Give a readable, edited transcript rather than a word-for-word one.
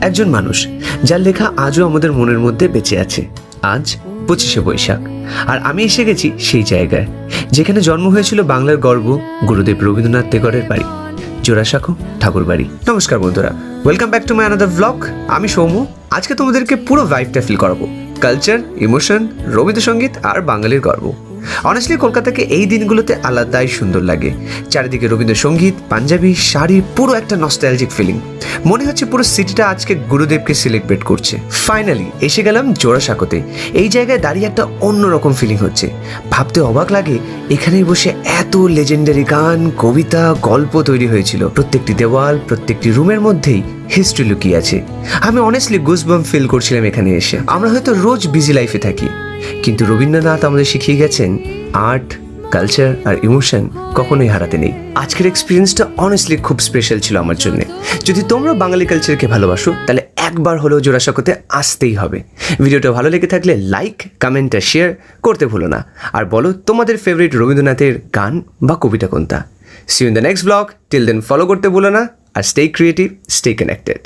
একজন মানুষ যার লেখা আজও আমাদের মনের মধ্যে বেঁচে আছে। আজ 25শে বৈশাখ, আর আমি এসে গেছি সেই জায়গায় যেখানে জন্ম হয়েছিল বাংলার গর্ব গুরুদেব রবীন্দ্রনাথ টেগরের বাড়ি, জোড়াসাঁকো ঠাকুর বাড়ি। নমস্কার বন্ধুরা, welcome back to my another blog. আমি সৌমু। আজকে তোমাদেরকে পুরো ভাইবটা ফিল করাবো, কালচার, ইমোশন, রবীন্দ্রসঙ্গীত আর বাঙালির গর্ব। অনেস্টলি কলকাতাকে এই দিনগুলোতে আলাদাই সুন্দর লাগে। চারিদিকে রবীন্দ্রসঙ্গীত, পাঞ্জাবি, শাড়ি, পুরো একটা নস্টালজিক ফিলিং। মনে হচ্ছে পুরো সিটিটা আজকে গুরুদেবকে সেলিব্রেট করছে। ফাইনালি এসে গেলাম জোড়াসাঁকোতে। এই জায়গায় দাঁড়িয়ে একটা অন্যরকম ফিলিং হচ্ছে। ভাবতে অবাক লাগে এখানেই বসে এত লেজেন্ডারি গান, কবিতা, গল্প তৈরি হয়েছিল। প্রত্যেকটি দেওয়াল, প্রত্যেকটি রুমের মধ্যেই হিস্ট্রি লুকিয়ে আছে। আমি অনেস্টলি গুজবাম্প ফিল করছিলাম এখানে এসে। আমরা হয়তো রোজ বিজি লাইফে থাকি, কিন্তু রবীন্দ্রনাথ আমাদের শিখিয়ে গেছেন আর্ট, কালচার আর ইমোশন কখনোই হারাতে নেই। আজকের এক্সপিরিয়েন্সটা অনেস্টলি খুব স্পেশাল ছিল আমার জন্য। যদি তোমরা বাঙালি কালচারকে ভালোবাসো তাহলে একবার হলেও জোড়াসাঁকোতে আসতেই হবে। ভিডিওটা ভালো লেগে থাকলে লাইক, কমেন্ট আর শেয়ার করতে ভুলো না। আর বলো তোমাদের ফেভারিট রবীন্দ্রনাথের গান বা কবিতা কোনটা। See you in the next blog. Till then follow করতে ভুলো না, আর স্টে ক্রিয়েটিভ, স্টে কানেক্টেড।